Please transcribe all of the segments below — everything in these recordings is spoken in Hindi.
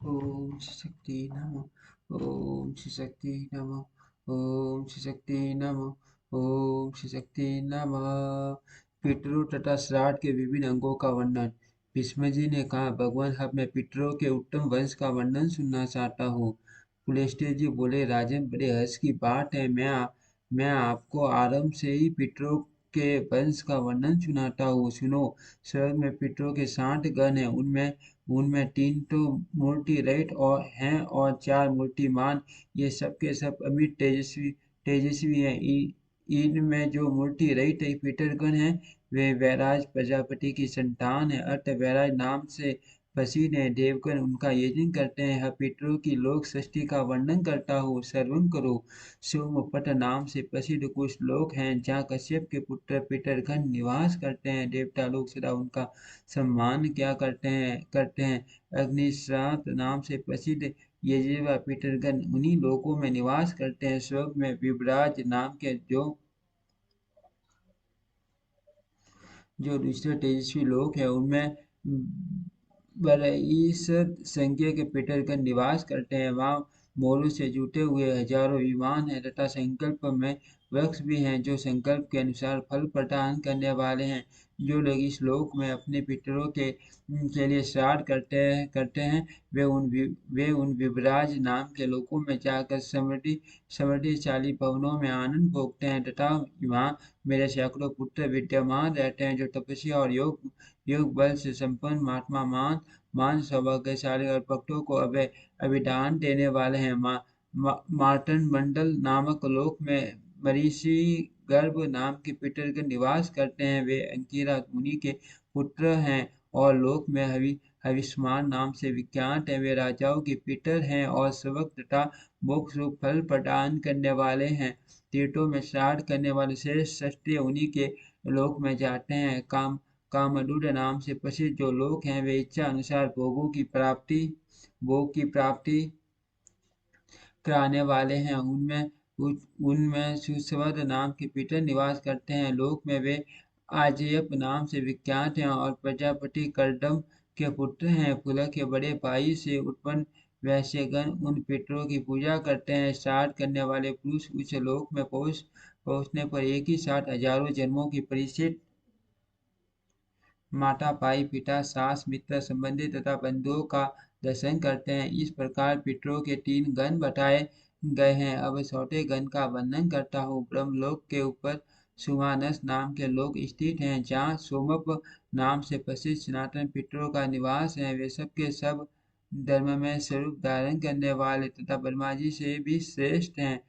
ओम श्री शक्ति नमः। ओम श्री शक्ति नमः। ओम श्री शक्ति नमः। ओम श्री शक्ति नमः। पितरों तथा श्राद्ध के विभिन्न अंगों का वर्णन। भीष्म जी ने कहा, भगवान, अब मैं पितरों के उत्तम वंश का वर्णन सुनना चाहता हूँ। पुलस्त्य जी बोले, राजन, बड़े हर्ष की बात है। मैं आपको आरंभ से ही पितरों के वंश का वर्णन सुनाता हूँ। सुनो। स्वर्ग में पितरों के 60 गण हैं। उनमें उनमें 3 तो मूर्ति रहित और हैं और 4 मूर्तिमान। ये सब के सब अमित तेजस्वी हैं। इनमें जो मूर्ति रहित पितरगण हैं, वे वैराज प्रजापति की संतान है। अत वैराज नाम से प्रसिद्ध है। देवगण उनका यजन करते हैं। यह पितरों की लोक सृष्टि का वर्णन करता हूँ, श्रवण करो। सोमपट नाम से प्रसिद्ध कुछ लोक हैं, जहाँ कश्यप के पुत्र पितरगण निवास करते हैं। देवता लोग सदा उनका सम्मान क्या करते हैं। अग्निश्राद्ध नाम से प्रसिद्ध यज्वा पितरगण उन्हीं लोकों में निवास करते हैं। स्वर्ग में विभराज नाम के जो दूसरे तेजस्वी लोक है, उनमें बरईस संख्या के पितरगण निवास करते हैं। वहाँ मोरों से जुटे हुए हजारों विमान हैं तथा संकल्प में वृक्ष भी हैं, जो संकल्प के अनुसार फल प्रदान करने वाले हैं। जो लोग इस लोक में अपने पितरों के लिए श्राद्ध करते हैं, वे उन विभराज नाम के लोकों में जाकर समृद्धिशाली भवनों में आनंद भोगते हैं तथा वहाँ मेरे सैकड़ों पुत्र विद्यमान रहते हैं, जो तपस्या और योग बल से संपन्न महात्मा मान सौभाग्यशाली और भक्तों को अभिदान देने वाले हैं। मार्तंड मंडल नामक लोक में मरीषि गर्भ नाम के पितरगण निवास करते हैं। वे अंकिरा मुनि के पुत्र हैं और लोक में हविष्मान नाम से विख्यात है। वे राजाओं के पितर हैं और सेवक तथा मोक्ष रूप फल प्रदान करने वाले हैं। तीर्थों में श्राद्ध करने वाले श्रेष्ठ क्षत्रिय उन्हीं के लोक में जाते हैं। कामरूढ़ नाम से प्रसिद्ध जो लोक हैं, वे इच्छा अनुसार भोग की प्राप्ति कराने वाले हैं। उनमें सुस्वद नाम के पितर निवास करते हैं। लोक में वे आजयप नाम से विख्यात हैं और प्रजापति कर्दम के पुत्र हैं। पुलह के बड़े भाई से उत्पन्न वैश्यगण उन पितरों की पूजा करते हैं। श्राद्ध करने वाले पुरुष उस लोक में पहुंचने पर एक ही साथ हजारों जन्मों की परिचित माता, भाई, पिता, सास, मित्र, संबंधी तथा बंधुओं का दर्शन करते हैं। इस प्रकार पितरों के 3 गण बताए गए हैं। अब चौथे गण का वर्णन करता हूँ। ब्रह्मलोक के ऊपर सुमानस नाम के लोग स्थित हैं, जहाँ सोमप नाम से प्रसिद्ध सनातन पितरों का निवास है। वे सब के सब धर्म में स्वरूप धारण करने वाले तथा ब्रह्मा जी से भी श्रेष्ठ हैं।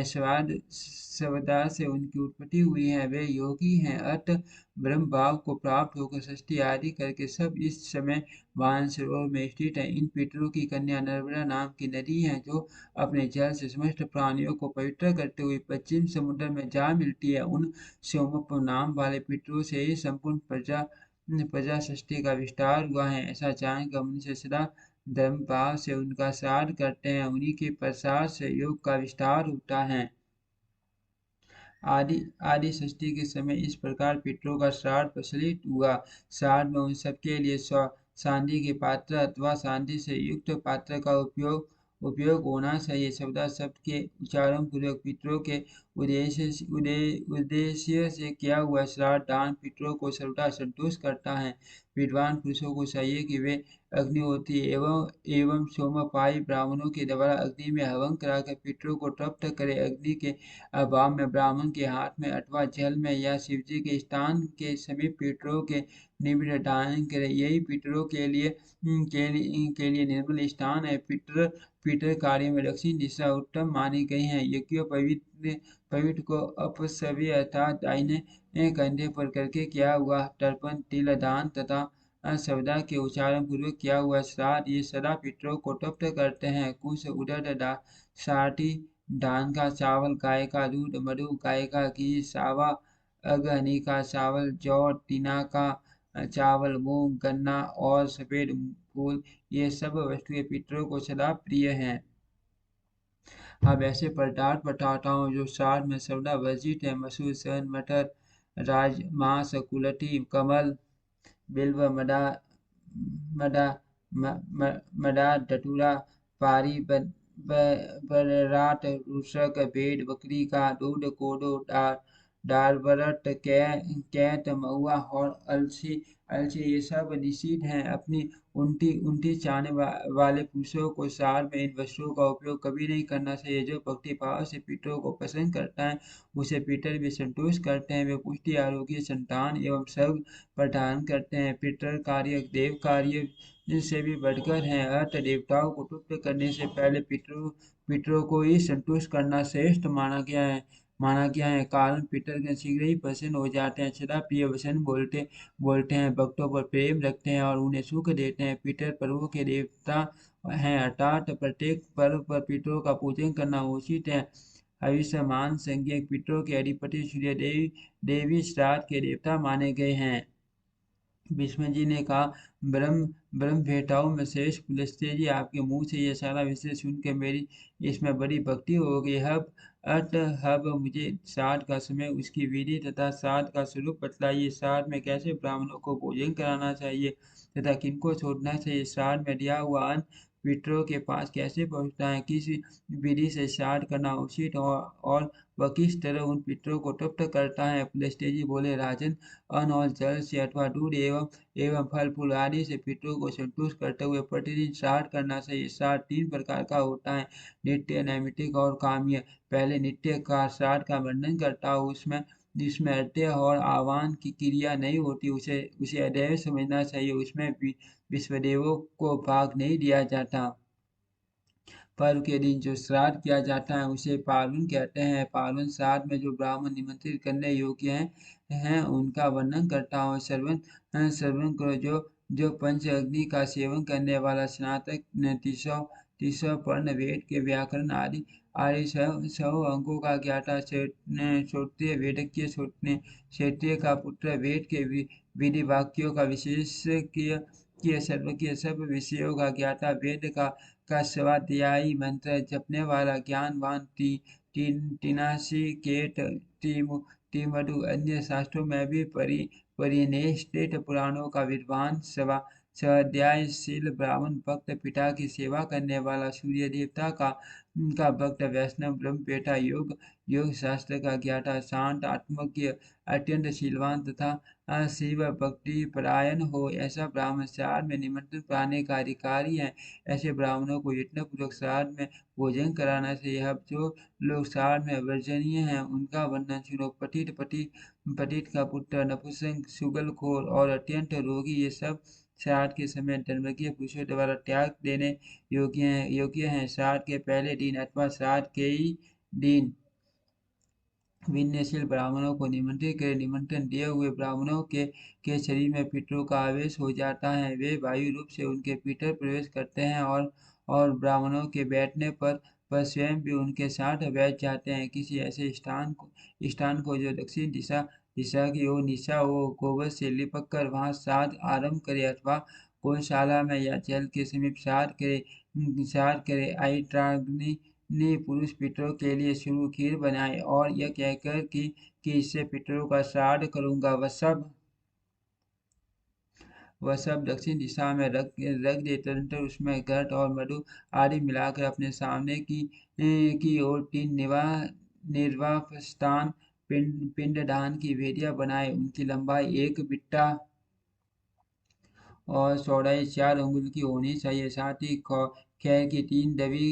सवदा से उनकी उत्पत्ति हुई है। वे योगी हैं। ब्रह्म भाव को प्राप्त होकर सृष्टि आदि करके सब इस समय मानसरोवर में स्थित है। इन पितरों की कन्या नर्मदा नाम की नदी है, जो अपने जल से समस्त प्राणियों को पवित्र करते हुए पश्चिम समुद्र में जा मिलती है। उन सोमप नाम वाले पितरों से ही संपूर्ण प्रजा सृष्टि का विस्तार हुआ है। ऐसा जानकर मनुष्य सदा धर्म भाव से उनका श्राद्ध करते हैं। उन्हीं के प्रसाद से योग का विस्तार होता है। आदि आदि सृष्टि के समय इस प्रकार पितरों का श्राद्ध प्रचलित हुआ। श्राद्ध में उन सबके लिए चांदी के पात्र अथवा चांदी से युक्त पात्र का उपयोग होना चाहिए। सवदा शब्द के उच्चारण पूर्वक पितरों के उद्देश्य से किया हुआ श्राद्ध दान पितरों को सर्वदा संतुष्ट करता है। विद्वान पुरुषों को चाहिए कि वे अग्निहोत्री एवं सोमपाई ब्राह्मणों के द्वारा अग्नि में हवन कराकर पितरों को तृप्त करे। अग्नि के अभाव में ब्राह्मण के हाथ में अथवा जल में या शिवजी के स्थान के समीप पितरों के निमित्त दान करे। यही पितरों के लिए निर्मल स्थान है। पितर कार्य में दक्षिण दिशा उत्तम मानी गई है। यज्ञों पवित्र को अपसव्य अर्थात दाहिने कंधे पर करके किया हुआ तर्पण, तिल दान तथा सवदा के उच्चारण पूर्वक किया हुआ श्राद्ध, ये सदा पितरों को तृप्त करते हैं। कुश, उड़द, साठी, धान का चावल, गाय का दूध, मधु, गाय का घी, सावा अगहनी का चावल, जौ, टीना का चावल, मूंग, गन्ना और सफेद फूल, ये सब वस्तुएं पितरों को सदा प्रिय हैं। अब ऐसे पदार्थ बताता हूँ जो सार में सर्वदा वर्जित है। मसूर, सन, मटर, राजमास, कुलथी, कमल, बिल्व, मदा, मडा डटूरा पारी बराट रूसक भेड़ बकरी का दूध कोडो डारबरट कैट महुआ और अलसी अलसी ये सब निषिद्ध हैं। अपनी उल्टी उल्टी चाहने वाले पुरुषों को सार में इन वस्तुओं का उपयोग कभी नहीं करना चाहिए। जो भक्ति भाव से पितरों को पसंद करता है उसे पितर भी संतुष्ट करते हैं। वे पुष्टि आरोग्य संतान एवं सब प्रदान करते हैं। पितर कार्य देव कार्य से भी बढ़कर हैं। अर्थ देवताओं को तुष्ट करने से पहले पितरों को ही संतुष्ट करना श्रेष्ठ माना गया है। कारण पितरगण शीघ्र ही प्रसन्न हो जाते हैं, सदा प्रिय वचन बोलते बोलते हैं, भक्तों पर प्रेम रखते हैं और उन्हें सुख देते हैं। पितर पर्वों के देवता हैं, अर्थात प्रत्येक पर्व पर पितरों का पूजन करना उचित है। हविष्यमान संज्ञक पितरों के अधिपति सूर्य देवी श्राद्ध के देवता माने गए हैं। भीष्म जी ने कहा, ब्रह्म भेटाओं में श्रेष्ठ पुलस्त्य जी, आपके मुंह से यह सारा विषय सुन के मेरी इसमें बड़ी भक्ति हो गई। अब मुझे श्राद्ध का समय, उसकी विधि तथा श्राद्ध का स्वरूप बतलाइए। श्राद्ध में कैसे ब्राह्मणों को भोजन कराना चाहिए तथा किनको छोड़ना चाहिए। श्राद्ध में दिया हुआ अन्न पितरों के पास कैसे पहुंचता है, किस विधि से श्राद्ध करना उचित और वह किस तरह उन पितरों को तृप्त करता है। पुलस्त्य जी बोले, राजन, अन्न और जल से अथवा दूध एवं फल फूल आदि से पितरों को संतुष्ट करते हुए प्रतिदिन श्राद्ध करना चाहिए। श्राद्ध 3 प्रकार का होता है, नित्य, नैमित्तिक और काम्य। पहले नित्य का श्राद्ध का वर्णन करता हूँ। उसमें जिसमें अर्घ्य और आह्वान की क्रिया नहीं होती, उसे अदैव समझना चाहिए। उसमें विश्वदेवों को भाग नहीं दिया जाता। पर्व के दिन जो श्राद्ध किया जाता है उसे पार्वन कहते हैं। पार्वन श्राद्ध में जो ब्राह्मण निमंत्रित करने योग्य हैं उनका वर्णन करता हूँ। श्रवण करो, जो पंच अग्नि का सेवन करने वाला स्नातक तीसरा पर्ण वेद के व्याकरण आदि आदि सौ अंगों का ज्ञाता, श्रोत्रिय वेदज्ञ, क्षत्रिय का पुत्र, वेद के विधि वाक्यों का विशेषज्ञ, सर्वज्ञ, सब विषयों का ज्ञाता, वेद का स्वाध्यायी, मंत्र जपने वाला, ज्ञानवान, टिनासी, केट, तिमरु, अन्य शास्त्रों में भी परिनिष्ठित, पुराणों का विद्वान, स्वाध्यायशील ब्राह्मण, भक्त, पिता की सेवा करने वाला, सूर्य देवता का भक्त, वैष्णव, ब्रह्म बेटा, योग शास्त्र का ज्ञाता, शांत, आत्मज्ञ, अत्यंत शीलवान तथा शिव भक्ति परायण हो, ऐसा ब्राह्मण श्राद्ध में निमंत्रण पाने का अधिकारी है। ऐसे ब्राह्मणों को यत्नपूर्वक श्राद्ध में भोजन कराना चाहिए। अब जो लोग श्राद्ध में वर्जनीय हैं उनका वर्णन सुनो। पतित का पुत्र, नपुंसक, शुगलखोर और अत्यंत रोगी, ये सब श्राद्ध के समय धर्मज्ञ पुरुषों द्वारा त्याग देने योग्य हैं। श्राद्ध के पहले दिन अथवा श्राद्ध के ही दिन विनयशील ब्राह्मणों को निमंत्रित करें। निमंत्रण दिए हुए ब्राह्मणों के शरीर में पितरों का आवेश हो जाता है। वे वायु रूप से उनके भीतर प्रवेश करते हैं और ब्राह्मणों के बैठने पर स्वयं भी उनके साथ बैठ जाते हैं। किसी ऐसे स्थान को जो दक्षिण दिशा की ओर निशा हो, गोबर से लिपक कर वहां श्राद्ध आरंभ करे अथवा गौशाला में या जल के समीप श्राद्ध करे। आइत्राग्नि ने पुरुष पितरों के लिए शुरू खीर बनाई और यह कहकर कि इससे पितरों का श्राद्ध करूंगा। वह सब दक्षिण दिशा में रख दे। तदनंतर उसमें घृत और मधु आदि मिलाकर अपने सामने की ओर 3 निर्वाप स्थान पिंडदान की वेदियां बनाए। उनकी लंबाई 1 बिट्टा और चौड़ाई 4 अंगुल की होनी चाहिए। साथ ही खैर की 3 दबी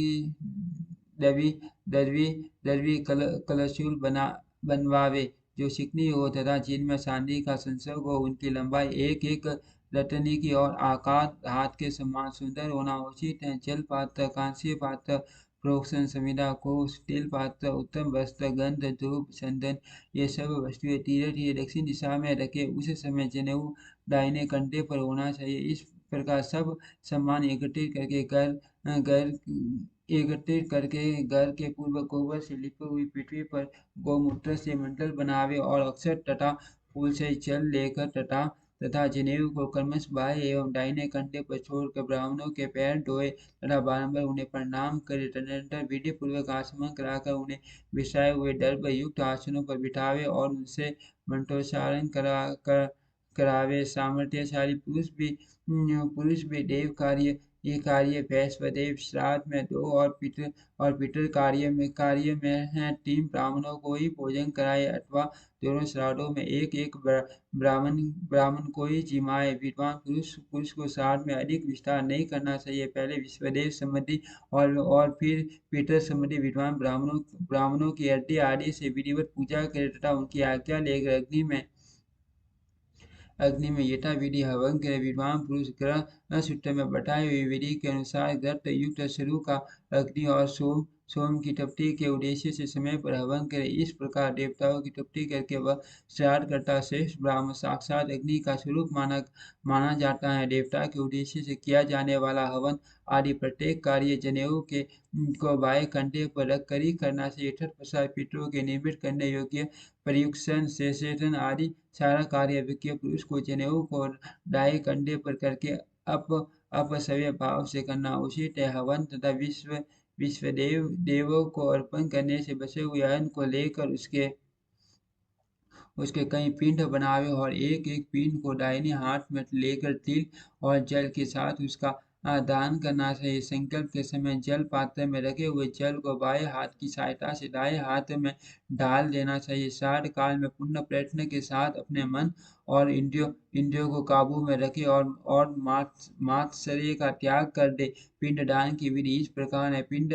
दरवी दरवी कलशूल बनवावे जो चिकनी हो तथा जिनमें चांदी का संसर्ग हो। उनकी लंबाई 1 रत्नी की और आकार हाथ के समान सुंदर होना उचित है। जल पात्र, कांस्य पात्र, प्रोक्शन, समिधा, कोष, तिल पात्र, उत्तम वस्त्र, गंध, धूप, चंदन, ये सब वस्तुएं धीरे धीरे दक्षिण दिशा में रखे। उस समय जनेऊ दाहिने कंधे पर होना चाहिए। इस प्रकार सब सामान एकत्रित करके घर के पूर्व गोबर से लिपी हुई पृथ्वी पर गौमूत्र से मंडल बनावे और अक्षत तथा फूल से जल लेकर तथा जनेऊ को क्रमश बाएं एवं दाहिने कंधे पर छोड़कर ब्राह्मणों के पैर धोए तथा बारंबार उन्हें प्रणाम करे। तदनंतर विधि पूर्वक आचमन कराकर उन्हें बिछाए हुए दर्भ युक्त आसनों पर बिठावे और उनसे मंत्रोच्चारण करावे। सामर्थ्यशाली पुरुष भी देव कार्य ये कार्य वैश्वदेव श्राद्ध में दो और पितृ कार्य में है 3 ब्राह्मणों को ही भोजन कराए अथवा दोनों श्राद्धों में एक ब्राह्मण ब्राह्मण को ही जिमाए। विद्वान पुरुष को श्राद्ध में अधिक विस्तार नहीं करना चाहिए। पहले विश्वदेव संबंधी और फिर पितृ संबंधी विद्वान ब्राह्मणों की हड्डी आदि से विधिवत पूजा करे तथा उनकी आज्ञा लेकर अग्नि में यथाविधि हवन करे। विद्वान पुरुष ग्रह सूत्र में बताई हुई विधि के अनुसार ग्रत युक्त सरु का अग्नि और सोम की तपति के उद्देश्य से समय पर हवन करे। इस प्रकार देवताओं की तपति करके वह श्राद्ध करता श्रेष्ठ ब्राह्मण साक्षात अग्नि का स्वरूप माना जाता है। देवता के उद्देश्य से किया जाने वाला हवन आदि प्रत्येक कार्य जनेऊ के को बाएं कंधे पर रख कर ही करना चाहिए। तत्पश्चात पितरों के निर्मित करने योग्य प्रयुक्शन शेषन आदि सारा कार्य विज्ञ पुरुष को जनेऊ को दाएं कंधे पर करके अपसव्य भाव से करना उचित है। हवन तथा देवों को अर्पण करने से बचे हुए अन्न को लेकर उसके कई पिंड बनावे और एक पिंड को दाहिने हाथ में लेकर तिल और जल के साथ उसका दान करना चाहिए। संकल्प के समय जल पात्र में रखे हुए जल को बाएं हाथ की सहायता से दाएं हाथ में डाल देना चाहिए। श्राद्ध काल में पुण्य प्रयत्न के साथ अपने मन और इंद्रियों को काबू में रखे और मात्सर्य का त्याग कर दे। पिंड दान की विधि इस प्रकार है। पिंड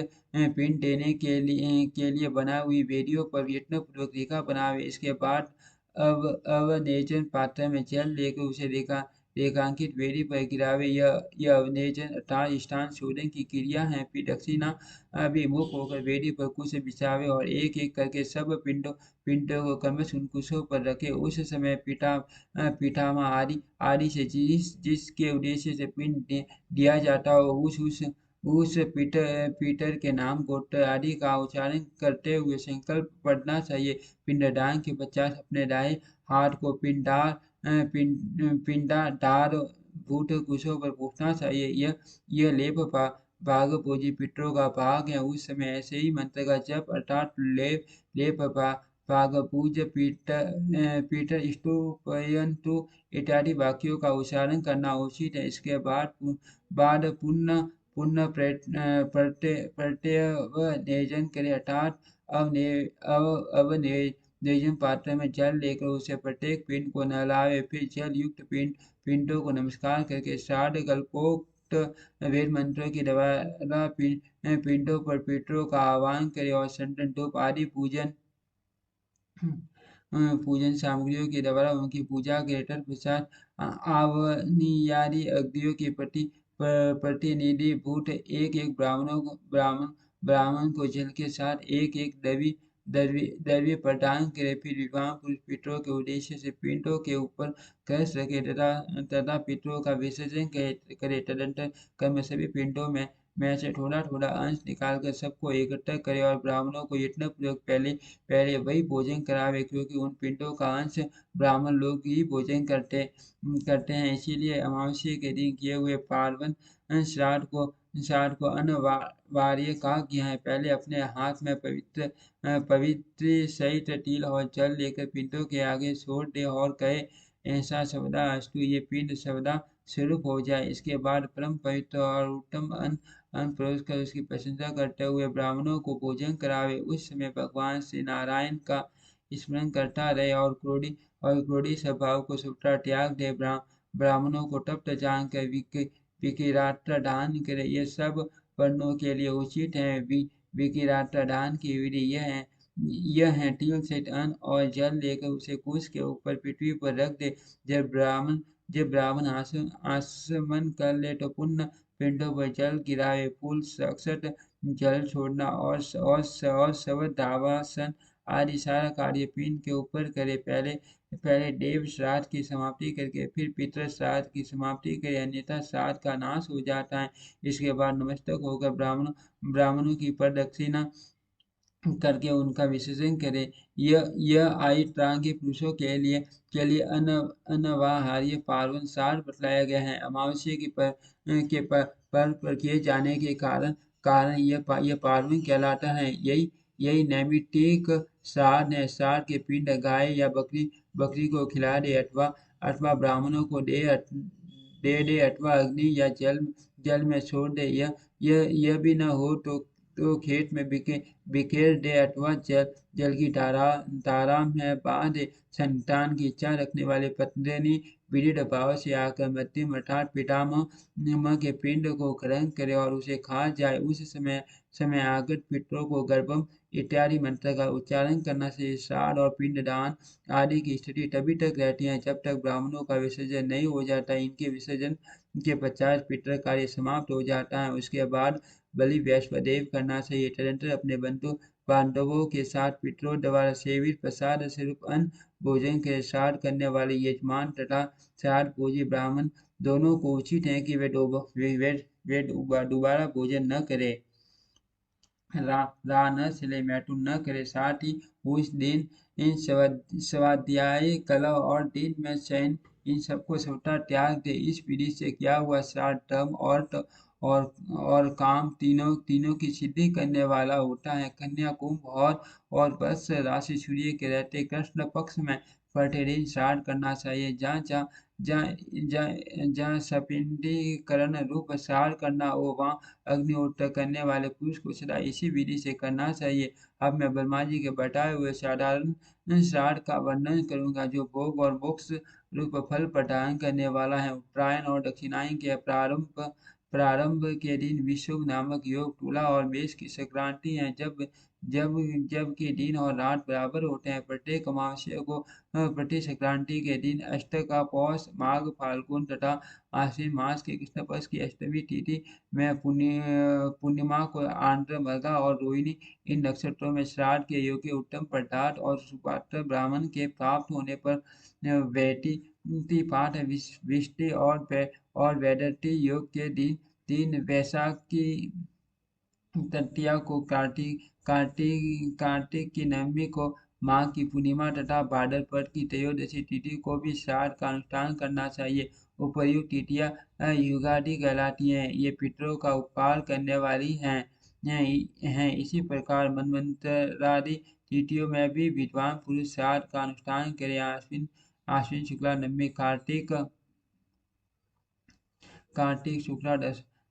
देने के लिए बना हुई वेदियों पर यत्न पूर्वक रेखा बनावे। इसके बाद अवनेचन पात्र में जल लेकर उसे रेखांकित वेदी पर गिरावे। यह अवनेचन अर्थात स्थान शोधन की क्रिया है। फिर दक्षिणा अभिमुख होकर वेदी पर कुश बिछावे और एक करके सब पिंडों को क्रमश उन कुशों पर रखे। उस समय पिठामा आदि से जिसके उद्देश्य से पिंड दिया जाता हो उस पीटर के नाम गोत्र आदि का उच्चारण करते हुए संकल्प पढ़ना चाहिए। पिंडदान के पश्चात अपने दाएं हाथ को पिंडाधार भूत कुशों पर पूछना चाहिए। यह लेप भाग पूजी पितरों का भाग है। उस समय ऐसे ही मंत्र का जप अर्थात लेप भाग पूज पीटर स्तुपयन्तु इत्यादि वाक्यों का उच्चारण करना उचित है। इसके बाद पुण्य प्रत्यवनेजन करे अर्थात अवनेजन पात्र में जल लेकर उसे प्रत्येक पिंड को नहलावे। फिर जल युक्त पिंडों को नमस्कार करके श्राद्ध कल्पोक्त वेद मंत्रों के द्वारा पिंडों पर पितरों का आह्वान करे और चंदन धूप आदि पूजन सामग्रियों के द्वारा उनकी पूजा के तत्पश्चात आवनीयादि अग्नियों के प्रतिनिधि भूत एक ब्राह्मण को जल के साथ एक द्रव्य प्रदान करे। फिर विद्वान पुरुष पितरों के उद्देश्य से पिंडों के ऊपर कलश रखे तथा पितरों का विसर्जन करे। तदंतर क्रम सभी पिंडों में से थोड़ा थोड़ा अंश निकालकर सबको एकत्र करे और ब्राह्मणों को यत्नपूर्वक पहले वही भोजन करावे, क्योंकि उन पिंडों का अंश ब्राह्मण लोग ही भोजन करते हैं। इसीलिए अमावस्या के दिन किए हुए पार्वन श्राद्ध को अनिवार्य कहा गया है। पहले अपने हाथ में पवित्र सहित तिल और जल लेकर पिंडों के आगे छोड़ दे और कहे ऐसा सर्वदा अस्तु, ये पिंड सर्वदा स्वरूप हो जाए। इसके बाद परम पवित्र और उत्तम अन्न परोस कर उसकी प्रशंसा करते हुए ब्राह्मणों को भोजन करावे। उस समय भगवान श्री नारायण का स्मरण करता रहे और क्रोधी स्वभाव को सबटा त्याग दे। ब्राह्मणों को तप्त जानकर विकिरात्र दान करे। ये सब वर्णों के लिए उचित है। विकिरात्र दान की विधि यह है तिल सहित अन्न और जल लेकर उसे कुश के ऊपर पृथ्वी पर रख दे। जब ब्राह्मण आसमन कर ले तो पुण्य पिंडों पर जल गिरावे। फूल अक्षत जल छोड़ना और शवदावासन आदि सारा कार्य पिंड के ऊपर करे। पहले देव श्राद्ध की समाप्ति करके फिर पितृ श्राद्ध की समाप्ति करे, अन्यथा श्राद्ध का नाश हो जाता है। इसके बाद नमस्तक होकर ब्राह्मणों की प्रदक्षिणा करके उनका विसर्जन करे। यह आयु प्राण के पुरुषों के लिए अनवाहार्य पार्वन श्राद्ध बतलाया गया है। अमावस्या के पर्व पर किए जाने के कारण यह पार्वन कहलाता है। यही नैमित्तिक श्राद्ध है। श्राद्ध के पिंड गाय या बकरी को खिला दे अथवा अथवा ब्राह्मणों को दे अथवा अग्नि या जल जल में छोड़ दे। यह भी न हो तो खेत में बिखेर दे अथवा जल की धारा में बहा दे। संतान की इच्छा रखने वाली पत्नी विधि भाव से आकर मध्यम अर्थात पितामह के पिंड को ग्रहण करे और उसे खा जाए। उस समय आगत पितरों को गर्भम इत्यादि मंत्र का उच्चारण करना से श्राद्ध और पिंडदान आदि की स्थिति तभी तक रहती है जब तक ब्राह्मणों का विसर्जन नहीं हो जाता। इनके विसर्जन के पश्चात पितृ कार्य समाप्त हो जाता है। उसके बाद बलि वैश्वदेव करना चाहिए। तदनंतर अपने बंधु बांधवों के साथ पितरों द्वारा सेवित प्रसाद स्वरूप अन्न भोजन के श्राद्ध करने वाले यजमान तथा श्राद्ध भोजी ब्राह्मण दोनों को उचित है कि वे दोबारा भोजन न करें, राह न चले, मैथुन न करे। साथ ही उस दिन इन स्वाध्याय कलह और दिन में चयन इन सबको सबटा त्याग दे। इस विधि से क्या हुआ, श्राद्ध धर्म और काम तीनों की सिद्धि करने वाला होता है। कन्या कुंभ और वत्स राशि सूर्य के रहते कृष्ण पक्ष में छठे दिन श्राद्ध करना चाहिए। जहाँ जहाँ जहाँ जहाँ जहाँ सपिंडीकरण रूप श्राद्ध करना हो वहाँ अग्निहोत्र करने वाले पुरुष को सदा इसी विधि से करना चाहिए। अब मैं ब्रह्मा जी के बताए हुए साधारण श्राद्ध का वर्णन करूंगा जो भोग और मोक्ष रूप फल प्रदान करने वाला है। उत्तरायण और दक्षिणायन के प्रारंभ के दिन विषुव नामक योग तुला और मेष की संक्रांति है। जब जब के दिन और रात बराबर होते हैं। प्रत्येक अमावस्या को प्रति संक्रांति के दिन अष्टका पौष माघ फाल्गुन तथा आश्विन मास के कृष्ण पक्ष की अष्टमी तिथि में पूर्णिमा को आंध्र मृगा और रोहिणी इन नक्षत्रों में श्राद्ध के योग्य उत्तम पदार्थ और सुपात्र ब्राह्मण के प्राप्त होने पर वैटी पाठ विष्टि और वैदर्ती योग के दिन 3 वैशाख की तृतीया को कार्तिक की नवमी को माघ की पूर्णिमा तथा भाद्रपद की त्रयोदशी तिथि को भी श्राद्ध का अनुष्ठान करना चाहिए। उपर्युक्त तिथियां युगादि कहलाती हैं। ये पितरों का उपकार करने वाली हैं। इसी प्रकार मनवंतरादि तिथियों में भी विद्वान पुरुष श्राद्ध का अनुष्ठान करें। आश्विन शुक्ला नवमी, कार्तिक शुक्ला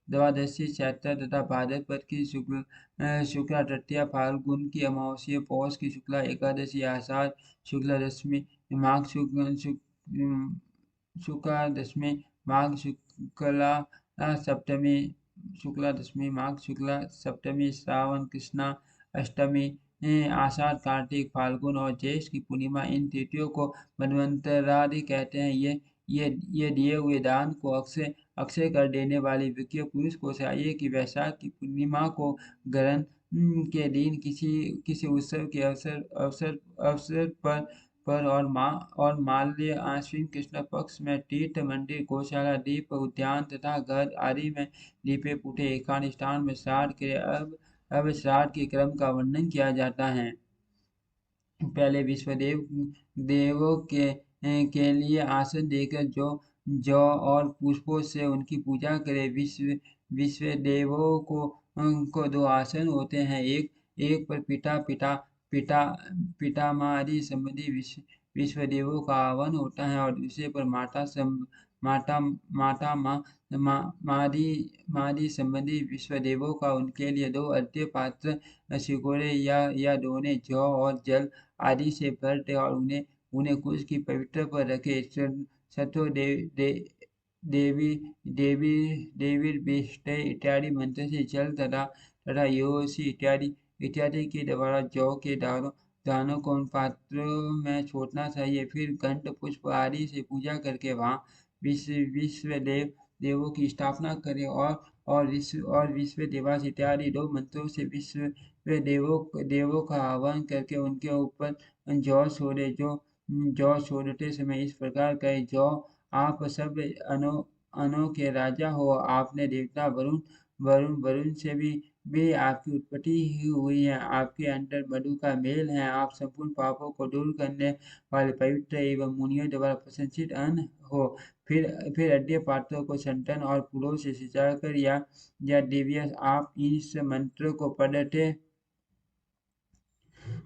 द्वादशी चैत्र तथा भाद्रपद की शुक्ला तृतीया, फाल्गुन की अमावस्या, पौष की शुक्ला एकादशी, आषाढ़ शुक्ला दशमी, माघ शुक्ला दशमी, माघ शुक्ला सप्तमी, शुक्ला दशमी, माघ शुक्ला सप्तमी, श्रावण कृष्णा अष्टमी, आषाढ़ कार्तिक फाल्गुन और ज्येष्ठ की पूर्णिमा इन तिथियों को मनवंतरादि कहते हैं। ये दिए हुए दान को अक्षय अक्षय कर देने वाले विज्ञ पुरुष को चाहिए कि वैशाख की पूर्णिमा को ग्रहण के दिन किसी उत्सव के अवसर पर और माल्य आश्विन कृष्ण पक्ष में तीर्थ मंदिर गौशाला दीप उद्यान तथा घर आदि में दीपे पुटे एकांत स्थान में श्राद्ध करे। अब श्राद्ध के क्रम का वर्णन किया जाता है। पहले देवों के लिए आसन देकर जौ और पुष्पों से उनकी पूजा करें। विश्व देवों को 2 आसन होते हैं। एक पर पितामह संबंधी विश्व देवों का आह्वान होता है और दूसरे पर मादी संबंधी विश्व देवों का। उनके लिए 2 अर्घ्य पात्र सिकोरे या दोने जौ और जल आदि से भर दे और उन्हें कुश की पवित्र पर रखे। सतो देवी देवीर्भिष्टे इत्यादि मंत्र से जल तथा योसी इत्यादि के द्वारा जौ के दानों को उन पात्रों में छोड़ना चाहिए। फिर घंट पुष्प आदि से पूजा करके वहाँ विश्व देवों की स्थापना करें और विश्व देवास इत्यादि 2 मंत्रों से विश्व देवों का आह्वान करके उनके ऊपर जौ छोड़े। जौ छोड़ते समय इस प्रकार कहे, जौ आप सब अनों के राजा हो। आपने देवता वरुण से भी आपकी उत्पत्ति ही हुई है। आपके अंदर मधु का मेल है। आप संपूर्ण पापों को दूर करने वाले पवित्र एवं मुनियों द्वारा प्रशंसित अन्न हो। फिर अर्घ्य पात्रों को संतन और फूलों से सजाकर या दिव्य आप इस मंत्र को पढ़ते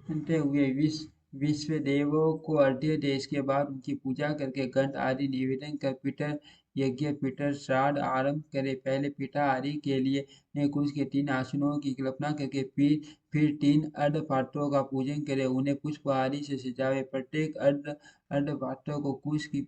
हुए विश्व देवों को अर्घ्य दे, इसके बाद उनकी पूजा करके गंध आदि निवेदन कर पितर यज्ञ पितर श्राद्ध आरंभ करे। पहले पिता आदि के लिए कुश के 3 आसनों की कल्पना करके फिर 3 अर्ध पात्रों का पूजन करे, उन्हें पुष्प आदि से सजावे। प्रत्येक अर्ध पात्र को कुश की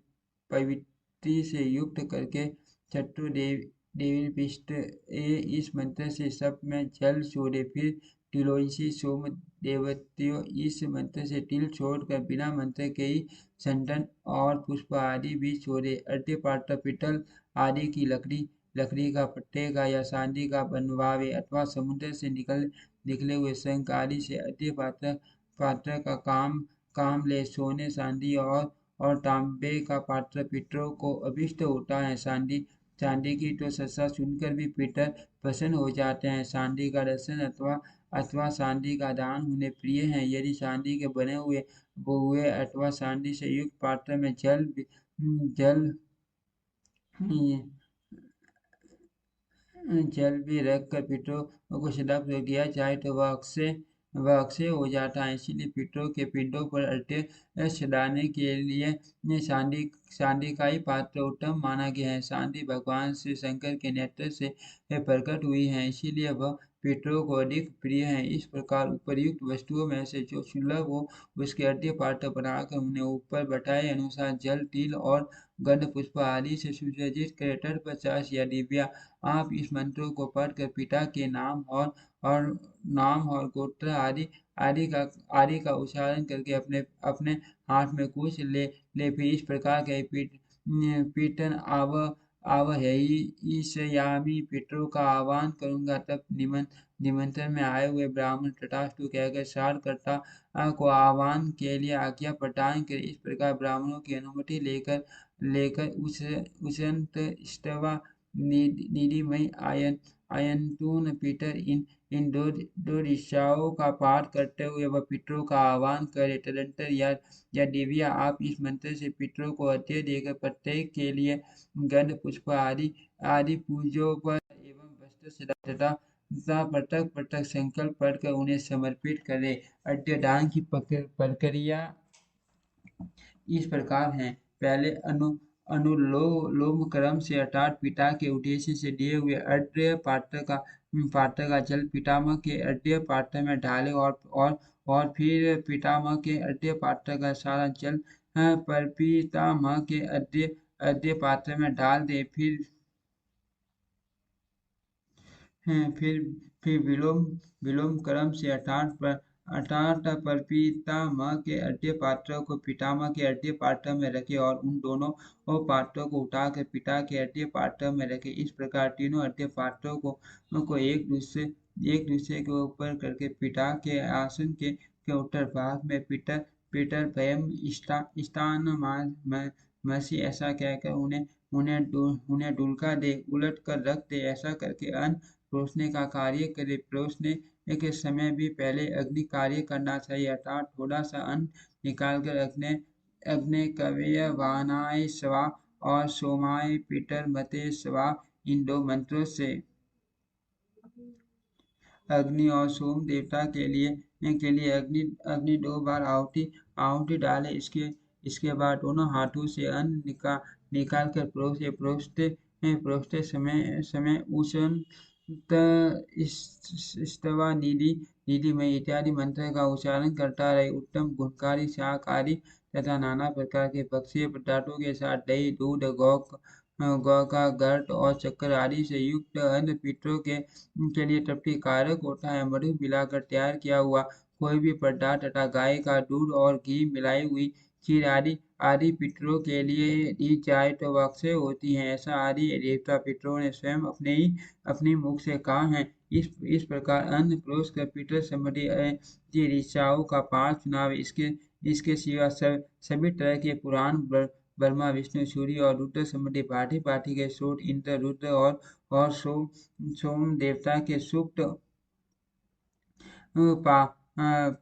पवित्री से युक्त करके छठो देवी पिष्ट इस मंत्र से सब में जल छोड़े। फिर तिलोसी सोम देवत्यो इस मंत्र से तिल छोड़कर बिना मंत्र के ही चंदन और पुष्प आदि भी छोड़े। अर्घ्य पात्र पीतल आदि की लकड़ी का पट्टे का या चांदी का बनवावे, अथवा समुद्र से निकले हुए शंख आदि से अर्घ्य पात्र का काम ले। सोने चांदी और तांबे का पात्र पितरों को अभिष्ट होता है। चांदी की तो सस्ता सुनकर भी पितर प्रसन्न हो जाते हैं। चांदी का दर्शन अथवा चांदी का दान उन्हें प्रिय है। यदि चांदी के बने हुए अथवा चांदी से युक्त पात्र में जल जल भी रख कर पितरों को सदापूर्वक दिया जाए तो वह अक्षय हो जाता है। इसीलिए पितरों के पिंडों पर अर्घ्य चढ़ाने के लिए चांदी का ही पात्र उत्तम माना गया है। चांदी भगवान श्री शंकर के नेत्र से प्रकट हुई है, इसीलिए वह पितरों को अधिक प्रिय है। इस प्रकार उपर्युक्त वस्तुओं में से जो सुलभ हो उसके अर्घ्य पात्र बनाकर उन्हें ऊपर बताए अनुसार जल तिल और गंध पुष्प आदि से सुसज्जित करे। तत्पश्चात या दिव्या आप इस मंत्रों को पढ़कर पिता के नाम और गोत्र आदि का उच्चारण करके अपने अपने हाथ में कुछ ले फिर इस प्रकार के पीटन आवहयिष्यामि, पितरों का आह्वान करूंगा तब निमंत्रण में आए हुए ब्राह्मण तथास्तु कहकर श्राद्धकर्ता को आह्वान के लिए आज्ञा प्रदान करे। इस प्रकार ब्राह्मणों की अनुमति लेकर उशंत स्तवा निधिमय आयंतून पीटर इन दो ऋचाओं का पाठ करते हुए वह पितरों का आह्वान करे। तदंतर या दिव्या आप इस मंत्र से पितरों को अर्घ्य देकर प्रत्येक के लिए गंध पुष्प आदि पूजों पर एवं वस्त्र तथा पृथक पृथक संकल्प पढ़कर उन्हें समर्पित करे। अर्घ्य दान की प्रक्रिया इस प्रकार है। पहले अनुलोम क्रम से अर्थात पिता के उद्देश्य से दिए हुए अर्घ्य पात्र का जल पितामह के अर्घ्य पात्र में डाले और फिर पितामह के अर्घ्य पात्र का सारा जल परपितामह के अर्घ्य पात्र में डाल दे। फिर विलोम क्रम से अर्थात परपितामह के अर्घ्य पात्र को पितामह के अर्घ्य पात्र में रखे और उन दोनों पात्रों को उठाकर पिता के अर्घ्य पात्र में रखे। इस प्रकार तीनों अर्घ्य पात्रों को एक दूसरे के ऊपर करके पिता के आसन के उत्तर भाग में पितर भयम स्थान मसी ऐसा कहकर उन्हें डुलका दे, उलट कर रख दे। ऐसा करके अन्न परोसने का कार्य करे। परोसने के समय भी पहले अग्नि कार्य करना चाहिए, अर्थात थोड़ा सा अन्न निकालकर अग्नि कवेय वाहनाय स्वा और सोमाय पितर मते स्वा इन दो मंत्रों से अग्नि और सोम देवता के लिए अग्नि 2 बार आहुति डाले। इसके बाद दोनों हाथों से अन्न निकाल कर परोसते समय उष्ण स्तवा निधि में इत्यादि मंत्र का उच्चारण करता रहे। उत्तम गुणकारी शाकाहारी तथा नाना प्रकार के भक्षीय पदार्थों के साथ दही दूध गौ का गर्द और चक्कर आदि से युक्त अन्न पितरों के लिए तृप्तिकारक होता है। मधु मिलाकर तैयार किया हुआ कोई भी पदार्थ तथा गाय का दूध और घी मिलाई हुई खीर आदि पितरों के लिए दी जाए तो वह अक्षय होती है। ऐसा आदि देवता पितरों ने स्वयं अपने मुख से कहा है। इस प्रकार अन्न परोस कर पितर संबंधी ऋचाओं का पाठ चुनाव। इसके सिवा सभी तरह के पुराण ब्रह्मा विष्णु सूर्य और रुद्र संबंधी भांति के स्रोत इंद्र रुद्र और सोम देवता के सूक्त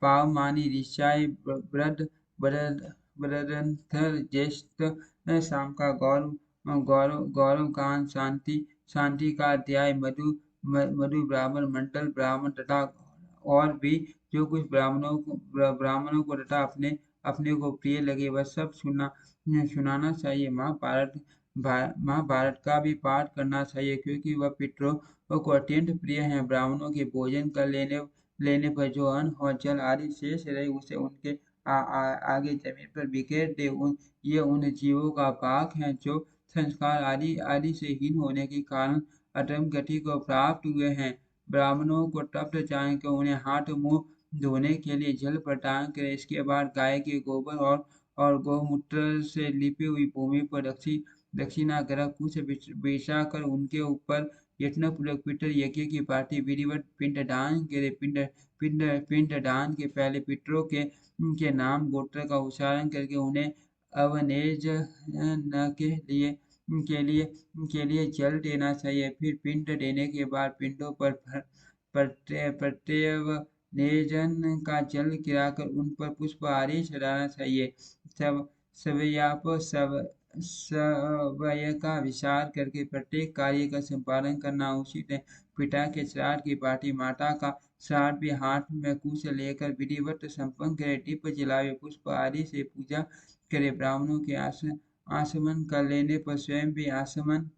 पावमानी ऋचाएँ ब्रदंथर ज्येष्ठ शाम का गौरव गान शांति का अध्याय मधु ब्राह्मण मंडल ब्राह्मण तथा और भी जो कुछ ब्राह्मणों को तथा अपने अपने को प्रिय लगे वह सब सुनाना चाहिए। महाभारत का भी पाठ करना चाहिए, क्योंकि वह पितरों को अत्यंत प्रिय है। ब्राह्मणों के भोजन कर लेने पर जो अन्न और जल आदि शेष रहे उसे उनके आगे जमीन पर बिखेर दे। ये उन जीवों का पाक है जो संस्कार आदि आदि से हीन होने के कारण अधम गति को प्राप्त हुए हैं। ब्राह्मणों को तप्त चाय को उन्हें हाथ मुंह धोने के लिए जल प्रदान करें। इसके बाद गाय के गोबर और गौमूत्र से लिपी हुई भूमि पर दक्षिणाग्रह कुछ बिछा कर उनके ऊपर यत्नपूर्वक पितृ यज्ञ की पार्टी विधिवत पिंडदान करे। पिंडदान के पहले पितरों के नाम गोत्र का उच्चारण करके उन्हें अवनेज न के लिए जल देना चाहिए। फिर पिंड देने के बाद पिंडों पर प्रत्यवनेजन का जल गिराकर उन पर पुष्प आदि चढ़ाना चाहिए। सब सवयाप सवय का विचार करके प्रत्येक कार्य का संपादन करना उचित है। पिता के श्राद्ध की पार्टी माता का श्राद्ध भी हाथ में कुश लेकर विधिवत संपन्न करे। दीप जलावे, पुष्प आदि से पूजा करे। ब्राह्मणों के आचमन कर लेने पर स्वयं भी आचमन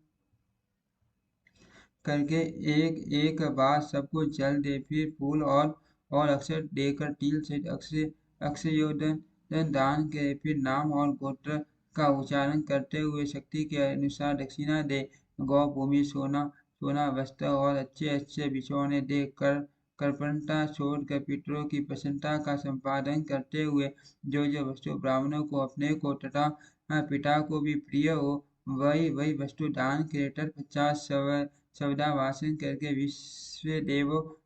करके एक एक बार सबको जल दे। फिर फूल और अक्षर देकर तिल से अक्षयोदन दान करे। फिर नाम और गोत्र का उच्चारण करते हुए शक्ति के अनुसार दक्षिणा दे। गौ भूमि, सोना वस्त्र और अच्छे अच्छे बिछौने दे कर कृपणता छोड़कर पितरों की प्रसन्नता का संपादन करते हुए जो वस्तु ब्राह्मणों को अपने को तथा पिता को भी प्रिय हो वही वही वस्तु दान करे। तत्पश्चात सवदा वासन करके विश्व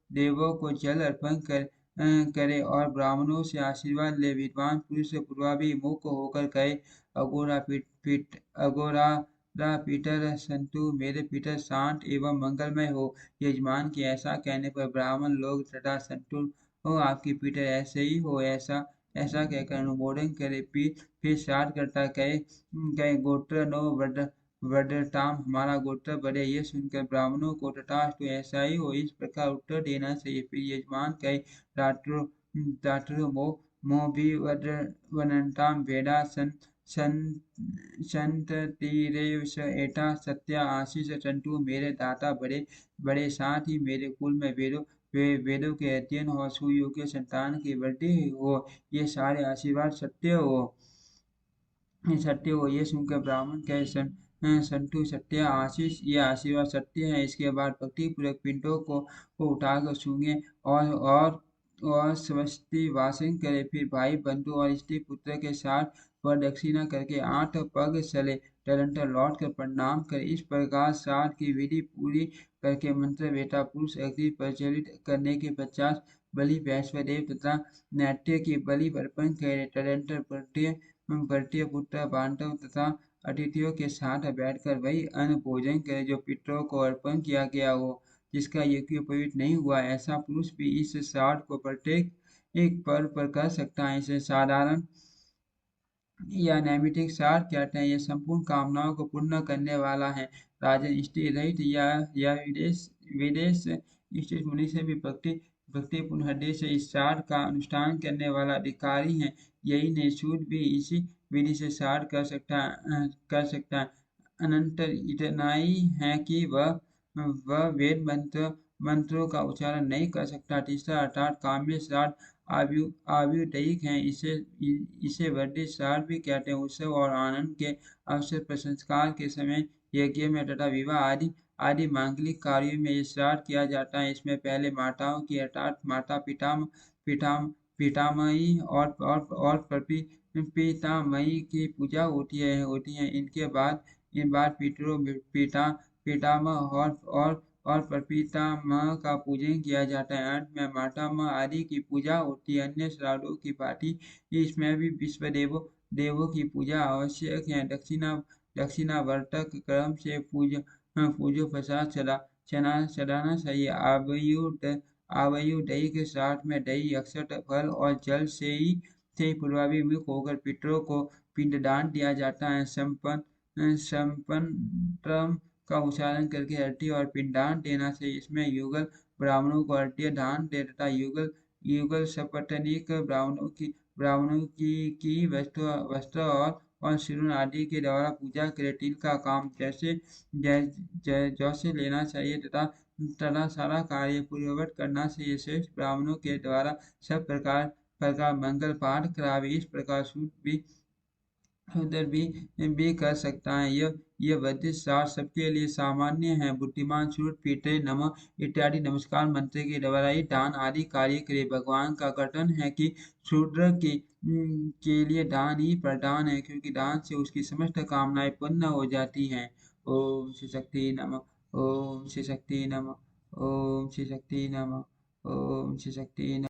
देवों को जल अर्पण करे और ब्राह्मणों से आशीर्वाद ले। विद्वान पुरुष पूर्वाभिमुख होकर कहे, अगोरा पीटर संतु, मेरे पीटर शांत एवं मंगलमय हो। यजमान के ऐसा कहने पर ब्राह्मण लोग तथा संतु हो आपकी पीटर ऐसे ही हो ऐसा ऐसा कहकर अनुमोदन करे। फिर श्राद्ध करता कहे गोत्र नो वड्रताम, हमारा गोत्र बढ़े। ये सुनकर ब्राह्मणों को तथास्तु ऐसा ही हो इस प्रकार उत्तर देना चाहिए। फिर यजमान कहे रात्रो मोभिवदनताम वेदा संततिरेव स एता सत्या आशीष संतु, मेरे दाता बड़े बड़े साथ ही मेरे कुल में वेदों के अध्ययन और सुयोग्य संतान की वृद्धि हो। ये सारे आशीर्वाद सत्य हो। ये सुनकर ब्राह्मण कहे संतु सत्य आशीष, ये आशीर्वाद सत्य है। इसके बाद भक्ति पूर्वक पिंडों को उठाकर सूंघे और स्वस्ति वासन करे। फिर भाई बंधु और स्त्री पुत्र के साथ वह दक्षिणा करके 8 पग चले। तदंतर लौट कर प्रणाम करे। इस प्रकार श्राद्ध की विधि पूरी करके मंत्र बेटा पुरुष अग्नि प्रज्वलित करने के पश्चात बलि वैश्वदेव तथा नैत्य की बलि अर्पण करे। तदंतर भरतीय पुत्र बांधव तथा अतिथियों के साथ बैठकर वही अन्न भोजन करे जो पितरों को अर्पण किया गया हो। जिसका यज्ञोपवीत नहीं हुआ ऐसा पुरुष भी इस श्राद्ध को प्रत्येक एक पर्व पर कर सकता है। इसे साधारण या नैमित्तिक श्राद्ध कहते हैं। यह संपूर्ण कामनाओं को पूर्ण करने वाला है। राजन, स्त्री रहित या विदेश विदेश स्थित मुनि से भी भक्तिपूर्ण हृदय से इस श्राद्ध का अनुष्ठान करने वाला अधिकारी है। यही नहीं, शूद्र भी इसी विधि से श्राद्ध कर सकता है। अनंतर इतना ही है कि वह वेद मंत्रों का उच्चारण नहीं कर सकता। तीसरा अर्थात काम्य श्राद्ध आयुर्दैयिक है। इसे वर्धित श्राद्ध भी कहते हैं। उत्सव और आनंद के अवसर पर संस्कार के समय यज्ञ में तथा विवाह आदि मांगलिक कार्यों में ये श्राद्ध किया जाता है। इसमें पहले माताओं की अर्थात माता पितामही और पितामही की पूजा होती है। इन बाद पितरों पितामह और प्रपितामह का पूजन किया जाता है। अंत में मातामह आदि की पूजा होती है। अन्य श्राद्धों की भांति इसमें भी विश्व देवों की पूजा आवश्यक है। दक्षिणावर्तक क्रम से पूजो प्रसाद चढ़ाना चाहिए। आयुर्दैयिक श्राद्ध में दही, अक्षत, फल और जल से पूर्वाभिमुख होकर पितरों को पिंडदान दिया जाता है। संपन्न का उच्चारण करके अर्घ्य और पिंडदान देना चाहिए। इसमें युगल ब्राह्मणों को अर्घ्य दान दे तथा युगल सपत्नीक ब्राह्मणों की वस्त्र और शिरुन आदि के द्वारा पूजा करे। तिल का काम जैसे लेना चाहिए तथा सारा कार्य पूर्ववत करना चाहिए। श्रेष्ठ ब्राह्मणों के द्वारा सब प्रकार मंगल पाठ करावे। इस प्रकार सूत भी कर सकता है। यह वैदिक शास्त्र सबके लिए सामान्य है। बुद्धिमान सूट पीते नमः इत्यादि नमस्कार मंत्र के द्वारा ही दान आदि कार्य करे। भगवान का कथन है कि शूद्र के लिए दान ही प्रधान है, क्योंकि दान से उसकी समस्त कामनाएं पूर्ण हो जाती हैं। ओम श्री शक्ति नमः। ओम श्री शक्ति नमः। ओम श्री शक्ति नमः। ओम श्री शक्ति नमः।